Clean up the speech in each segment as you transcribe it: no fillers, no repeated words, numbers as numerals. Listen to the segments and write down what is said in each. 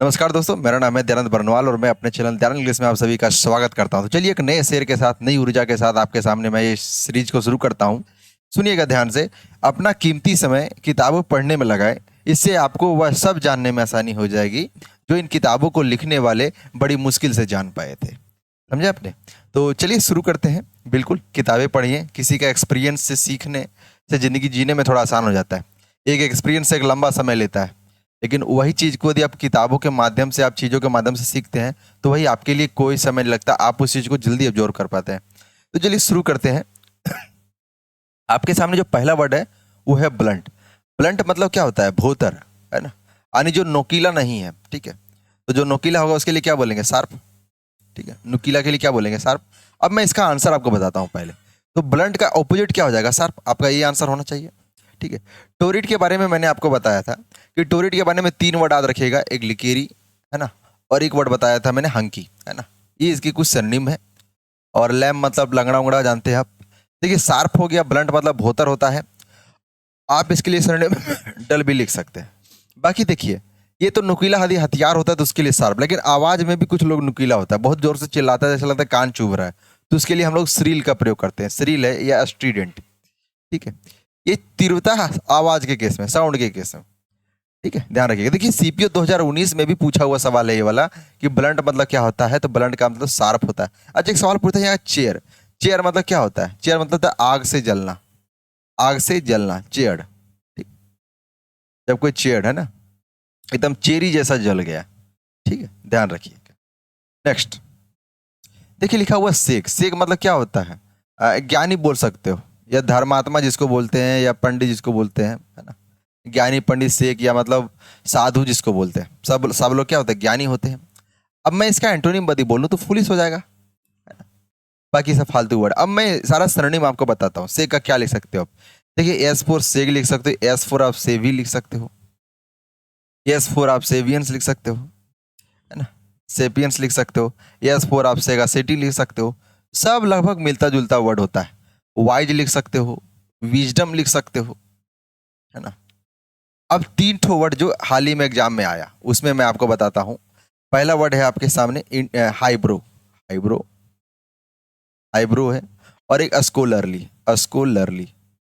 नमस्कार दोस्तों, मेरा नाम है दयानंद बरनवाल और मैं अपने चैनल दयानंद इंग्लिश में आप सभी का स्वागत करता हूं। तो चलिए एक नए शेर के साथ, नई ऊर्जा के साथ आपके सामने मैं ये सीरीज को शुरू करता हूं। सुनिएगा ध्यान से। अपना कीमती समय किताबों पढ़ने में लगाएं, इससे आपको वह सब जानने में आसानी हो जाएगी जो इन किताबों को लिखने वाले बड़ी मुश्किल से जान पाए थे। समझे आपने? तो चलिए शुरू करते हैं। बिल्कुल, किताबें पढ़िए। किसी का एक्सपीरियंस से सीखने से ज़िंदगी जीने में थोड़ा आसान हो जाता है। एक एक्सपीरियंस एक लंबा समय लेता है, लेकिन वही चीज़ को यदि आप किताबों के माध्यम से, आप चीज़ों के माध्यम से सीखते हैं, तो वही आपके लिए कोई समय नहीं लगता, आप उस चीज़ को जल्दी अब्जॉर्व कर पाते हैं। तो चलिए शुरू करते हैं। आपके सामने जो पहला वर्ड है वो है ब्लंट। ब्लंट मतलब क्या होता है? भोतर, है ना? यानी जो नोकीला नहीं है, ठीक है? तो जो नोकीला होगा उसके लिए क्या बोलेंगे? शार्प, ठीक है? नुकीला के लिए क्या बोलेंगे? शार्प। अब मैं इसका आंसर आपको बताता हूँ पहले। तो ब्लंट का ऑपोजिट क्या हो जाएगा? शार्प। आपका ये आंसर होना चाहिए, ठीक है? टोरिट के बारे में मैंने आपको बताया था कि टोरिट के बारे में 3 वर्ड याद रखिएगा। एक लिकेरी, है ना? और एक वर्ड बताया था मैंने, हंकी, है ना? ये इसकी कुछ सिनोनिम है। और लैम मतलब लंगड़ा उंगड़ा, जानते हैं आप। देखिए, शार्प हो गया, ब्लंट मतलब भोतर होता है। आप इसके लिए सिनोनिम डल भी लिख सकते हैं। बाकी देखिए, ये तो नुकीला यदि हथियार होता है तो उसके लिए शार्प, लेकिन आवाज में भी कुछ लोग नुकीला होता है, बहुत जोर से चिल्लाता है, जैसा लगता है कान चुभ रहा है, तो उसके लिए हम लोग श्रील का प्रयोग करते हैं। श्रील है या स्ट्रीडेंट, ठीक है? ये तीव्रता आवाज के केस में, साउंड के केस में, ठीक है? ध्यान रखिएगा। देखिए, सीपीओ 2019 में भी पूछा हुआ सवाल है ये वाला कि ब्लंट मतलब क्या होता है, तो ब्लंट का मतलब शार्प होता है। अच्छा, एक सवाल पूछता है यहाँ, चेयर। चेयर मतलब क्या होता है? चेयर मतलब होता है आग से जलना, आग से जलना, चेयर, ठीक? जब कोई चेयर है ना, एकदम चेरी जैसा जल गया, ठीक है? ध्यान रखिएगा। नेक्स्ट देखिए, लिखा हुआ शेख। शेख मतलब क्या होता है? ज्ञानी बोल सकते हो, या धर्मात्मा जिसको बोलते हैं, या पंडित जिसको बोलते हैं, है ना? ज्ञानी पंडित शेख, या मतलब साधु जिसको बोलते हैं। सब सब लोग क्या होते हैं? ज्ञानी होते हैं। अब मैं इसका एंटोनिम बदी बोलूँ तो फुलिश हो जाएगा, है ना? बाकी सब फालतू वर्ड। अब मैं सारा सिनोनिम आपको बताता हूँ। शेख का क्या लिख सकते हो आप? देखिए, एस फोर शेख लिख सकते हो, एस फोर आप सेवी लिख सकते हो, एस फोर आप सेवियंस लिख सकते हो, है ना? सेपियंस लिख सकते हो। एस फोर आप सेगा सिटी लिख सकते हो। सब लगभग मिलता जुलता वर्ड होता है। वाइज लिख सकते हो, विजडम लिख सकते हो, है ना? अब 3 ठो वर्ड जो हाल ही में एग्जाम में आया, उसमें मैं आपको बताता हूं। पहला वर्ड है आपके सामने हाइब्रो। हाइब्रो, हाइब्रो है। और एक अस्कोलरली, अस्कोलरली,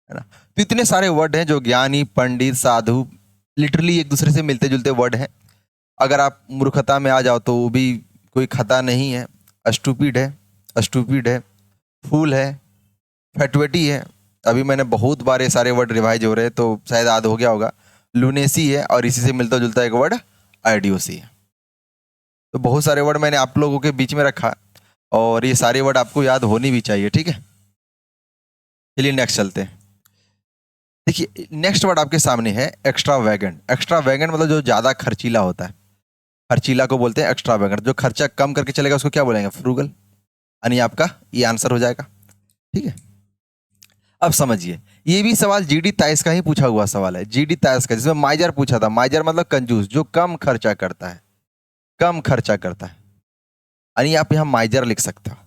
है ना? तो इतने सारे वर्ड हैं जो ज्ञानी पंडित साधु, लिटरली एक दूसरे से मिलते जुलते वर्ड हैं। अगर आप मूर्खता में आ जाओ तो वो भी कोई खता नहीं है। स्टूपिड है, स्टूपिड है, फूल है, फैटुएटी है। अभी मैंने बहुत बार ये सारे वर्ड रिवाइज हो रहे हैं तो शायद याद हो गया होगा। लुनेसी है, और इसी से मिलता जुलता एक वर्ड आइडियोसी है। तो बहुत सारे वर्ड मैंने आप लोगों के बीच में रखा, और ये सारे वर्ड आपको याद होनी भी चाहिए, ठीक है? चलिए नेक्स्ट चलते हैं। देखिए, नेक्स्ट वर्ड आपके सामने है एक्स्ट्रा वैगन। एक्स्ट्रा वैगन मतलब जो ज़्यादा खर्चीला होता है। खर्चीला को बोलते हैं एक्स्ट्रा वैगन। जो खर्चा कम करके चलेगा उसको क्या बोलेंगे? फ्रूगल। यानी आपका ये आंसर हो जाएगा, ठीक है? अब समझिए, ये भी सवाल जीडी ताइस का ही पूछा हुआ सवाल है। जीडी ताइस का, जिसमें माइजर पूछा था। माइजर मतलब कंजूस, जो कम खर्चा करता है, कम खर्चा करता है। यानी आप यहाँ माइजर लिख सकते हो।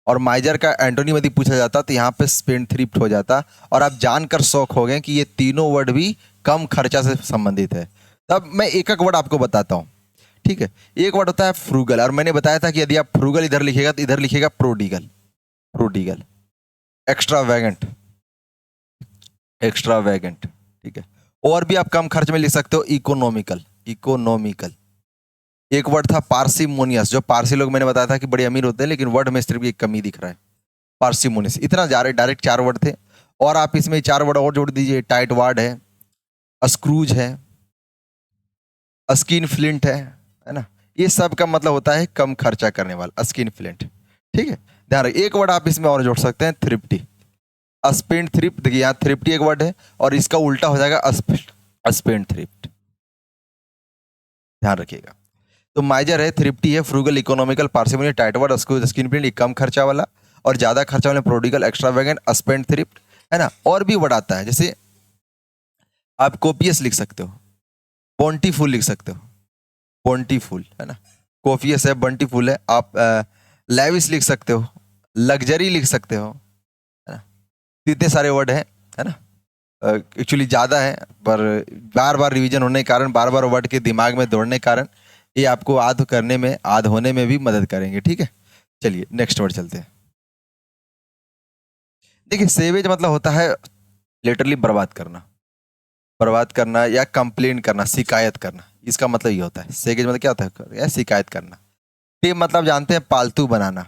और माइजर का एंटोनिम यदि पूछा जाता तो यहाँ पे स्पेंडथ्रिफ्ट हो जाता। और आप जानकर शौक हो गए कि ये तीनों वर्ड भी कम खर्चा से संबंधित है। तब मैं एक एक वर्ड आपको बताता हूँ, ठीक है? एक वर्ड होता है फ्रूगल, और मैंने बताया था कि यदि आप फ्रूगल इधर लिखेगा तो इधर लिखेगा प्रोडिगल। प्रोडिगल, एक्स्ट्रा वैगेंट, एक्स्ट्रा वैगेंट, ठीक है? और भी आप कम खर्च में लिख सकते हो, इकोनॉमिकल। इकोनॉमिकल। एक वर्ड था पार्सिमोनियस। जो पारसी लोग मैंने बताया था कि बड़े अमीर होते हैं, लेकिन वर्ड में सिर्फ एक कमी दिख रहा है, पार्सिमोनियस। इतना जा रहे, डायरेक्ट 4 वर्ड थे। और आप इसमें 4 वर्ड और जोड़ दीजिए। टाइट वार्ड है, स्क्रूज है, स्किन फ्लिंट है ना? ये सब का मतलब होता है कम खर्चा करने वाला, स्किन फ्लिंट, ठीक है? ध्यान रखिए। एक वर्ड आप इसमें और जोड़ सकते हैं, थ्रिफ्टी। Spend thrift. देखिए, यहाँ थ्रिफ्टी एक वर्ड है, और इसका उल्टा हो जाएगा स्पेंड थ्रिफ्ट। ध्यान रखिएगा। तो माइजर है, थ्रिफ्टी है, frugal, economical, parsimony, tight word, skin print, कम खर्चा वाला। और ज्यादा खर्चा वाले प्रोडिगल, एक्स्ट्रावेगेंट, स्पेंड थ्रिफ्ट, है ना? और भी वर्ड आता है, जैसे आप कोपियस लिख सकते हो, बोंटीफुल लिख सकते हो, बोंटीफुल, है ना? कोपियस है, बंटीफुल है। आप लेविस लिख सकते हो, लग्जरी लिख सकते हो, है ना? तो इतने सारे वर्ड हैं, है ना? एक्चुअली ज़्यादा है, पर बार बार रिवीजन होने के कारण, बार बार वर्ड के दिमाग में दौड़ने के कारण ये आपको आद करने में, आद होने में भी मदद करेंगे। ठीक है, चलिए नेक्स्ट वर्ड चलते हैं। देखिए सेवेज मतलब होता है लिटरली बर्बाद करना, बर्बाद करना या कंप्लेन करना, शिकायत करना, इसका मतलब ये होता है। सेवेज मतलब क्या होता है? या शिकायत करना। टेम मतलब जानते हैं पालतू बनाना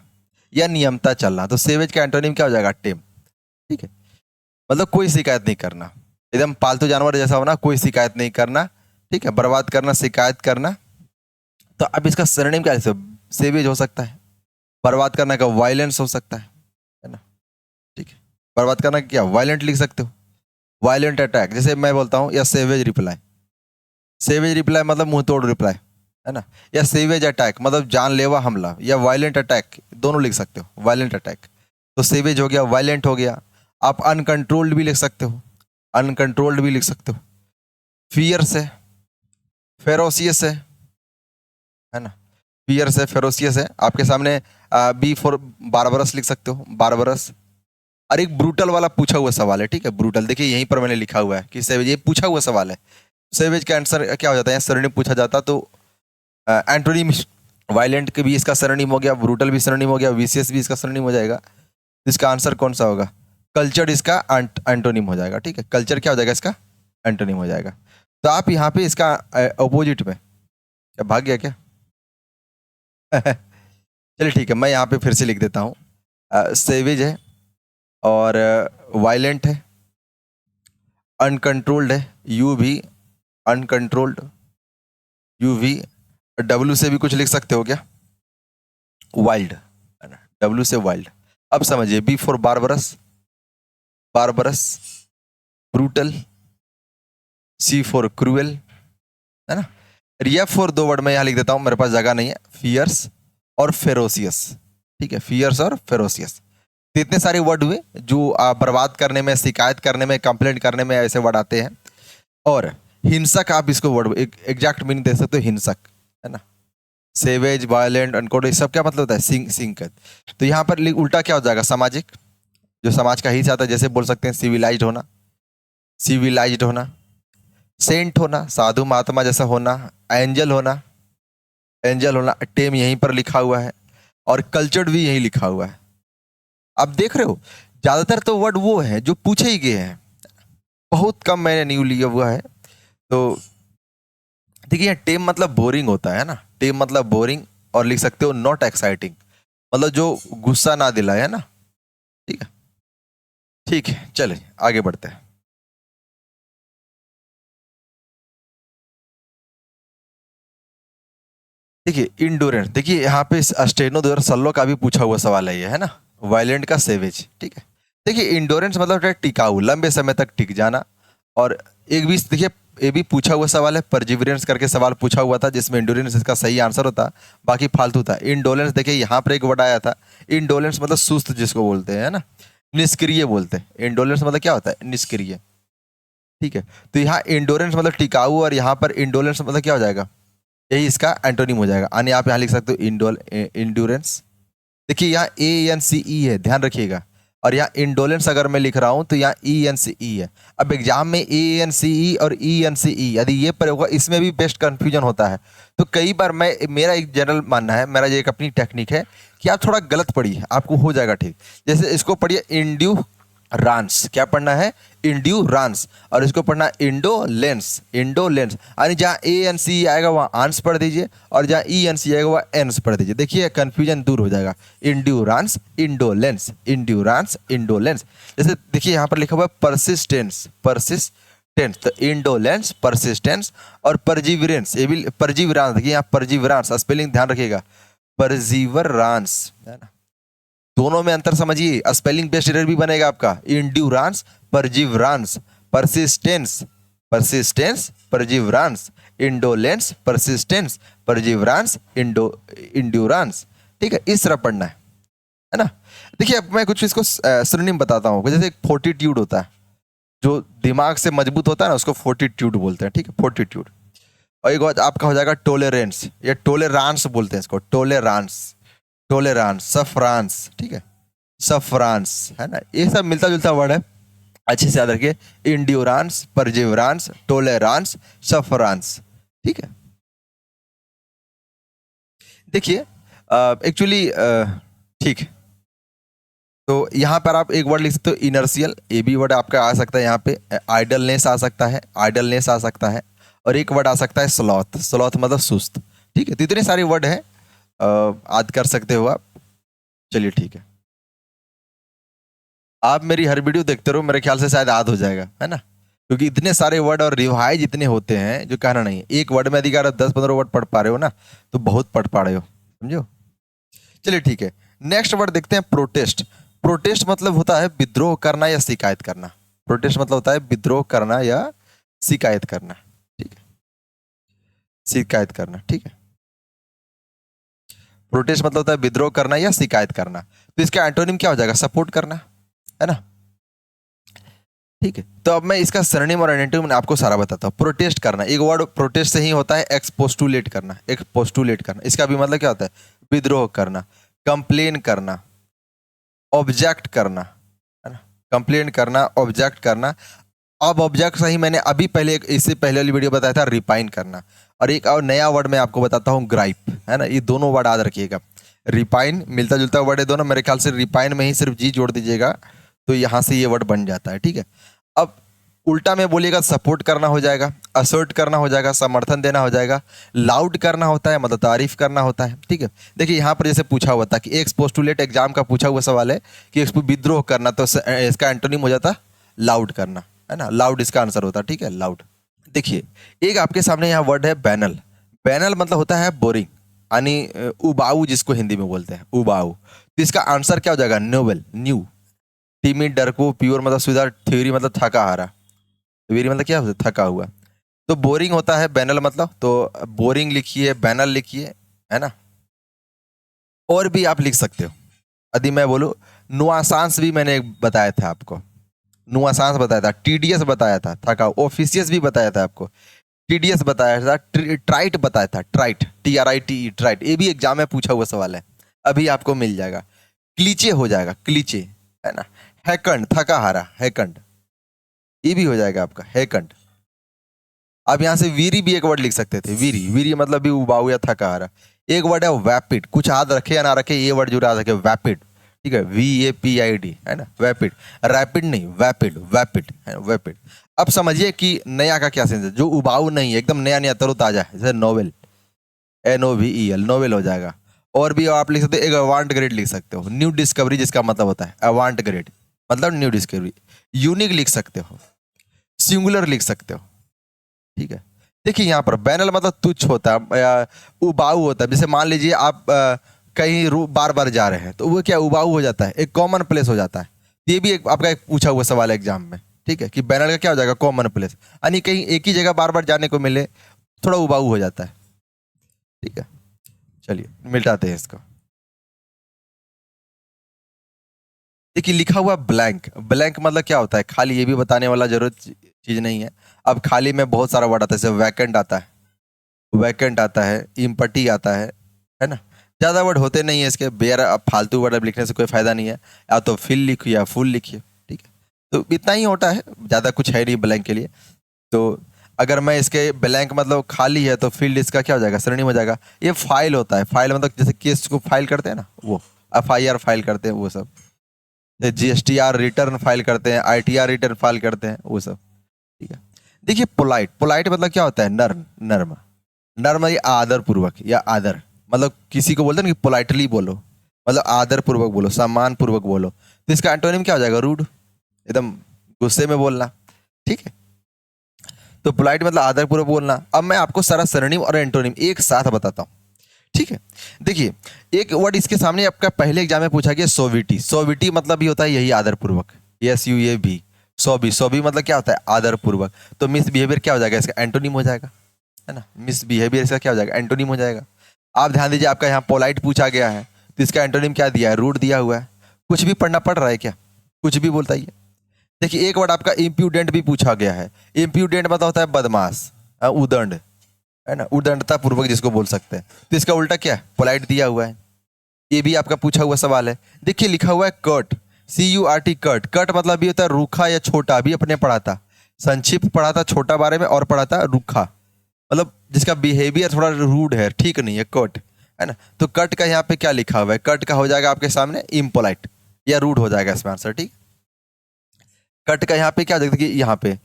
या नियमता चलना, तो सेवेज का एंटोनिम क्या हो जाएगा? टेम। ठीक है, मतलब कोई शिकायत नहीं करना, एकदम पालतू जानवर जैसा होना, कोई शिकायत नहीं करना। ठीक है, बर्बाद करना, शिकायत करना। तो अब इसका सरनेम क्या है? सेवेज हो सकता है, बर्बाद करने का वायलेंस हो सकता है ना। ठीक है, बर्बाद करना क्या वायलेंट लिख सकते हो, वायलेंट अटैक। जैसे मैं बोलता हूँ या सेवेज रिप्लाई, सेवेज रिप्लाई मतलब मुंह तोड़ रिप्लाई, है ना। या सेवेज अटैक मतलब जानलेवा हमला, या वायलेंट अटैक, दोनों लिख सकते हो, वायलेंट अटैक। तो सेवेज हो गया, वायलेंट हो गया। आप अनकंट्रोल्ड भी लिख सकते हो, अनकंट्रोल्ड भी लिख सकते हो। फियर्स है, फेरोसियस है ना। फियर्स है, फेरोसियस है। आपके सामने बी फॉर बारबरस लिख सकते हो, बारबरस। और एक ब्रूटल वाला पूछा हुआ सवाल है। ठीक है, ब्रूटल देखिए यहीं पर मैंने लिखा हुआ है कि सेवेज, ये पूछा हुआ सवाल है। सेवेज का आंसर क्या हो जाता है? सरनेम पूछा जाता तो एंटोनिम, वायलेंट के भी इसका सरनेम हो गया, ब्रूटल भी सरनेम हो गया, विशियस भी इसका सरनेम हो जाएगा। इसका आंसर कौन सा होगा? कल्चर इसका एंटोनिम हो जाएगा। ठीक है, कल्चर क्या हो जाएगा? इसका एंटोनिम हो जाएगा। तो आप यहाँ पे इसका अपोजिट में, क्या भाग गया क्या? चलिए ठीक है, मैं यहाँ पे फिर से लिख देता हूँ। सेवेज है और वायलेंट है, अनकंट्रोल्ड है, यू भी अनकंट्रोल्ड, यू भी। डब्ल्यू से भी कुछ लिख सकते हो क्या? वाइल्ड, है ना, डब्ल्यू से वाइल्ड। अब समझिए, B for barbarous, barbarous, brutal, C for cruel, है ना। एफ फॉर दो वर्ड में यहाँ लिख देता हूँ, मेरे पास जगह नहीं है, फियर्स और फेरोसियस। ठीक है, फियर्स और फेरोसियस। तो इतने सारे वर्ड हुए जो बर्बाद करने में, शिकायत करने में, कंप्लेंट करने में ऐसे वर्ड आते हैं। और हिंसक, आप इसको वर्ड एग्जैक्ट मीनिंग दे सकते हो, हिंसक, है ना। सेवेज, वायलेंट, अनकोड, ये सब क्या मतलब होता है? सिंकत। तो यहाँ पर उल्टा क्या हो जाएगा? सामाजिक, जो समाज का हिस्सा आता है। जैसे बोल सकते हैं सिविलाइज्ड होना, सिविलाइज्ड होना। सेंट होना, साधु महात्मा जैसा होना। एंजल होना, एंजल होना। टेम यहीं पर लिखा हुआ है और कल्चर्ड भी यहीं लिखा हुआ है। आप देख रहे हो, ज्यादातर तो वर्ड वो है जो पूछे ही गए हैं, बहुत कम मैंने न्यू लिया हुआ है। तो देखिए, टेम मतलब बोरिंग होता है ना, टेम मतलब बोरिंग। और लिख सकते हो नॉट एक्साइटिंग, मतलब जो गुस्सा ना दिलाए, है ना। ठीक है, ठीक है, चले आगे बढ़ते हैं। देखिए इंडोरेंस, देखिए यहाँ पे अस्टेनो 2016 का भी पूछा हुआ सवाल है ये, है ना, वायलेंट का सेवेज। ठीक है, देखिए इंडोरेंस मतलब है टिकाऊ, लंबे समय तक टिक जाना। और एक भी देखिए, ये भी पूछा हुआ सवाल है, परजिवरेंस करके सवाल पूछा हुआ था जिसमें इंडोरेंस इसका सही आंसर होता, बाकी फालतू था। इंडोलेंस देखिए यहाँ पर एक वर्ड आया था, इंडोलेंस मतलब सुस्त जिसको बोलते हैं, है ना, निष्क्रिय बोलते हैं। इंडोलेंस मतलब क्या होता है? निष्क्रिय। ठीक है, तो यहाँ इंडोरेंस मतलब टिकाऊ और यहाँ पर इंडोलेंस मतलब क्या हो जाएगा? यही इसका एंटोनिम हो जाएगा। यानी आप यहाँ लिख सकते हो इंड्योरेंस। देखिए यहाँ ए एन सी ई है, ध्यान रखिएगा। और यहाँ इंडोलेंस अगर मैं लिख रहा हूँ तो यहाँ ई एन सी ई है। अब एग्जाम में ए एन सी ई और ई एन सी ई यदि ये प्रयोग होगा, इसमें भी बेस्ट कंफ्यूजन होता है। तो कई बार मेरा एक जनरल मानना है, मेरा ये एक अपनी टेक्निक है कि आप थोड़ा गलत पढ़िए, आपको हो जाएगा ठीक। जैसे इसको पढ़िए इंड्यू रांस, क्या पढ़ना है? इंड्यूरांस। और इसको पढ़ना इंडोलेंस, इंडोलेंस। यानी जहाँ ए एन सी आएगा वहाँ आंस पढ़ दीजिए, और जहाँ ई एन सी आएगा वहाँ एन्स पढ़ दीजिए। देखिए कंफ्यूजन दूर हो जाएगा। इंड्यूरांस, इंडोलेंस, इंड्यूरांस, इंडोलेंस। जैसे देखिए यहाँ पर लिखा हुआ है परसिस्टेंस, परसिस्टेंस। तो इंडोलेंस, परसिस्टेंस और परजीवरेंस, ये भी परजीवरांस। देखिए यहाँ परजीवरांस, स्पेलिंग ध्यान रखिएगा, परजीवरांस, है ना। दोनों में अंतर समझिए, स्पेलिंग बेस्ड एरर भी बनेगा आपका। इंड्यूरांस, परजिवरांस, परसिस्टेंस, परसिस्टेंस, परजिवरांस, इंडोलेंस, परसिस्टेंस, परजिवरांस, इंड्यूरांस। ठीक है, इस तरह पढ़ना है ना। देखिए अब मैं कुछ इसको सिनोनिम बताता हूँ। जैसे एक फोर्टिट्यूड होता है, जो दिमाग से मजबूत होता है ना, उसको फोर्टिट्यूड बोलते हैं। ठीक है, फोर्टिट्यूड। और एक आपका हो जाएगा टोलेरेंस, या टोलेरांस बोलते हैं इसको, टोलेरांस, टोलेरांस, सफ्रांस। ठीक है, सफ्रांस, है ना, ये सब मिलता जुलता वर्ड है, अच्छे से याद रखिए। इंड्योरांस, परजिवरांस, टोलेरांस, सफ्रांस। ठीक है, देखिए एक्चुअली ठीक है, तो यहाँ पर आप एक वर्ड लिख सकते हो इनर्शियल, ये भी वर्ड आपका आ सकता है यहाँ पे। आइडलनेस आ सकता है, आइडलनेस आ सकता है, और एक वर्ड आ सकता है स्लॉथ, स्लॉथ मतलब सुस्त। ठीक है, तो इतने सारे वर्ड हैं, याद कर सकते हो आप। चलिए ठीक है, आप मेरी हर वीडियो देखते रहो, मेरे ख्याल से शायद याद हो जाएगा, है ना, क्योंकि इतने सारे वर्ड और रिवाइज इतने होते हैं जो कहना नहीं है। एक वर्ड में यदि अगर 10-15 वर्ड पढ़ पा रहे हो ना, तो बहुत पढ़ पा रहे हो, समझो। चलिए ठीक है, नेक्स्ट वर्ड देखते हैं प्रोटेस्ट। प्रोटेस्ट मतलब होता है विद्रोह करना या शिकायत करना। प्रोटेस्ट मतलब होता है विद्रोह करना या शिकायत करना। ठीक है, शिकायत करना। ठीक है, प्रोटेस्ट मतलब होता है विद्रोह करना या शिकायत करना। तो इसका एंटोनिम क्या हो जाएगा? सपोर्ट करना, है ना। ठीक है, तो अब मैं इसका सरनेम और एंटोनिम आपको सारा बताता हूँ। प्रोटेस्ट करना, एक वर्ड प्रोटेस्ट से ही होता है, एक्सपोस्टुलेट करना, एक्सपोस्टुलेट करना। इसका भी मतलब क्या होता है? विद्रोह करना, कंप्लेन करना, ऑब्जेक्ट करना, है ना। कंप्लेन करना, ऑब्जेक्ट करना। अब ऑब्जेक्ट सही मैंने अभी पहले इससे पहले वाली वीडियो बताया था, रिपाइन करना। और एक और नया वर्ड मैं आपको बताता हूँ, ग्राइप, है ना। ये दोनों वर्ड याद रखिएगा। रिपाइन मिलता जुलता वर्ड है दोनों, मेरे ख्याल से रिपाइन में ही सिर्फ जी जोड़ दीजिएगा तो यहाँ से ये वर्ड बन जाता है। ठीक है, अब उल्टा में बोलिएगा, सपोर्ट करना हो जाएगा, असर्ट करना हो जाएगा, समर्थन देना हो जाएगा। लाउड करना होता है, मतलब तारीफ करना होता है। ठीक है, देखिए यहाँ पर जैसे पूछा हुआ था कि एक पोस्टुलेट एग्जाम का पूछा हुआ सवाल है कि विद्रोह करना, तो इसका एंटोनिम हो जाता लाउड करना, है ना। लाउड इसका आंसर होता है। ठीक है, लाउड। देखिए एक आपके सामने यहाँ वर्ड है बैनल। बैनल मतलब होता है बोरिंग, यानी उबाऊ, जिसको हिंदी में बोलते हैं उबाऊ। तो इसका आंसर क्या हो जाएगा? Novel, new. टीमिड, डरको, प्योर मतलब सुविधा, थ्योरी मतलब थका हारा, वेरी मतलब क्या होता है? थका हुआ। तो बोरिंग होता है बैनल मतलब, तो बोरिंग लिखिए, बैनल लिखिए, है ना। और भी आप लिख सकते हो, यदि मैं बोलूँ नुआंसांस भी मैंने बताया था आपको, नुआंसांस बताया था, टीडीएस बताया था, थका, ऑफिसियस भी बताया था आपको, टीडीएस बताया था, ट्राइट बताया था, ट्राइट, TRITE, ट्राइट। ये भी एग्जाम में पूछा हुआ सवाल है, अभी आपको मिल जाएगा। क्लीचे हो जाएगा, क्लीचे, है ना। हैकंड, थका हारा, हैकंड, ये भी हो जाएगा आपका हैकंड। आप यहाँ से वीरी भी एक वर्ड लिख सकते थे, वीरी, वीरी मतलब भी उबाऊ या थका हारा। एक वर्ड है वैपिड, कुछ याद रखे या ना रखे, ये वर्ड जो याद रखे, वैपिड। ठीक है, VAPID, है ना, वैपिड। रैपिड नहीं, वैपिड, वैपिड है, वैपिड। अब समझिए कि नया का क्या सेंस है, जो उबाऊ नहीं है, एकदम नया नया तरोताजा है, जैसे नोवेल, NOVEL, नोवेल हो जाएगा। और भी आप लिख सकते हो, एक अवांट ग्रेड लिख सकते हो, न्यू डिस्कवरी, जिसका मतलब होता है अवांट ग्रेड, मतलब न्यू डिस्कवरी। यूनिक लिख सकते हो, सिंगुलर लिख सकते हो। ठीक है, देखिए यहाँ पर बैनल मतलब तुच्छ होता है या उबाऊ होता है। जैसे मान लीजिए आप कहीं बार बार जा रहे हैं, तो वो क्या उबाऊ हो जाता है, एक कॉमन प्लेस हो जाता है। ये भी एक आपका एक पूछा हुआ सवाल है एग्जाम में। ठीक है, कि बैनल का क्या हो जाएगा? कॉमन प्लेस, यानी कहीं एक ही जगह बार बार जाने को मिले, थोड़ा उबाऊ हो जाता है। ठीक है, चलिए मिटाते हैं इसको। देखिए लिखा हुआ ब्लैंक, ब्लैंक मतलब क्या होता है? खाली, ये भी बताने वाला जरूरत चीज नहीं है। अब खाली में बहुत सारा वर्ड आता है, जैसे वैकेंट आता है, वैकेंट आता है, इम्पटी आता है ना। ज़्यादा वर्ड होते नहीं है इसके, बेयर। अब फालतू वर्ड अब लिखने से कोई फायदा नहीं है, या तो फिल लिखिए या फुल लिखिए। ठीक है, तो इतना ही होता है, ज़्यादा कुछ है नहीं ब्लैंक के लिए। तो अगर मैं इसके ब्लैंक मतलब खाली है, तो फील्ड इसका क्या हो जाएगा? श्रेणी हो जाएगा। ये फाइल होता है, फाइल मतलब जैसे केस को फाइल करते हैं ना, वो FIR फाइल करते हैं, वो सब। GSTR रिटर्न फाइल करते हैं, ITR रिटर्न फाइल करते हैं, वो सब। ठीक है, देखिए पोलाइट, पोलाइट मतलब क्या होता है? नर्म, नर्म, नर्म या आदर पूर्वक, या आदर मतलब किसी को बोलते हैं ना कि पोलाइटली बोलो, मतलब आदर पूर्वक बोलो, सम्मान पूर्वक बोलो। तो इसका एंटोनिम क्या हो जाएगा? रूड, एकदम गुस्से में बोलना। ठीक है, तो पोलाइट मतलब आदर पूर्वक बोलना। अब मैं आपको सारा सरनेम और एंटोनिम एक साथ बताता हूँ। ठीक है, देखिए एक वर्ड इसके सामने आपका पहले एग्जाम में पूछा गया, सोविटी। सोविटी मतलब भी होता है यही आदर पूर्वक, SUAV, सोबी। सोबी मतलब क्या होता है? आदर पूर्वक। तो मिसबिहेवियर क्या हो जाएगा? इसका एंटोनिम हो जाएगा, है ना। मिसबिहेवियर इसका क्या हो जाएगा? एंटोनिम हो जाएगा। आप ध्यान दीजिए, आपका यहाँ पोलाइट पूछा गया है, तो इसका एंटोनिम क्या दिया है? रूड दिया हुआ है। कुछ भी पढ़ना पड़ रहा है क्या? कुछ भी बोलता ही है। देखिए एक वर्ड आपका इम्प्यूडेंट भी पूछा गया है। इम्प्यूडेंट मतलब होता है बदमाश, उदंड, है ना, उदंडता पूर्वक जिसको बोल सकते हैं। तो इसका उल्टा क्या है? पोलाइट दिया हुआ है। ये भी आपका पूछा हुआ सवाल है। देखिए लिखा हुआ है कर्ट, CURT, कर्ट। कर्ट मतलब भी होता है रूखा या छोटा, भी अपने पढ़ा था, संक्षिप्त पढ़ा था छोटा बारे में, और पढ़ा था रूखा, मतलब जिसका बिहेवियर थोड़ा रूड है, ठीक नहीं है, कर्ट, है ना। तो कट का यहाँ पे क्या लिखा हुआ है, कट का हो जाएगा आपके सामने इम्पोलाइट या रूड हो जाएगा इसमें आंसर, ठीक। कट का यहाँ पे क्या देखिए, यहाँ पे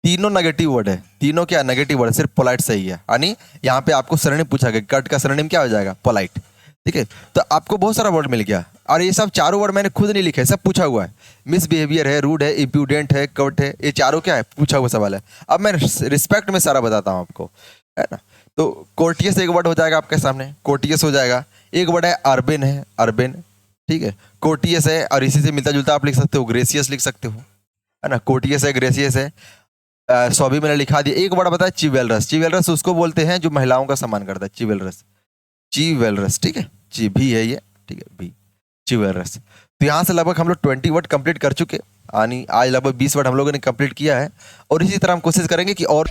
तीनों नेगेटिव वर्ड है, तीनों क्या नेगेटिव वर्ड है, सिर्फ पोलाइट सही है। यानी यहाँ पे आपको सरनेम पूछा गया, कट का सरनेम क्या हो जाएगा, पोलाइट, ठीक है। तो आपको बहुत सारा वर्ड मिल गया, और ये सब चारों वर्ड मैंने खुद नहीं लिखे, सब पूछा हुआ है। मिसबिहेवियर है, रूड है, इम्प्रूडेंट है, कट है, ये चारों क्या है, पूछा हुआ सवाल है। अब मैं रिस्पेक्ट में सारा बताता हूँ आपको, है ना। तो कोर्टियस एक वर्ड हो जाएगा आपके सामने, कोर्टियस हो जाएगा। एक वर्ड है अर्बिन है, अर्बिन, ठीक है। कोर्टियस है, और इसी से मिलता जुलता आप लिख सकते हो, ग्रेसियस लिख सकते हो, है ना। कोर्टियस है, ग्रेसियस है। सो भी मैंने लिखा दिया। एक वर्ड बताया चिवेलरस, चिवेलरस उसको बोलते हैं जो महिलाओं का सम्मान करता है, चिवेलरस, चिवेलरस, ठीक है। जी भी है ये, ठीक है, भी, चिवेलरस। तो यहाँ से लगभग हम लोग 20 वर्ड कंप्लीट कर चुके, यानी आज लगभग 20 वर्ड हम लोगों ने कंप्लीट किया है, और इसी तरह हम कोशिश करेंगे कि और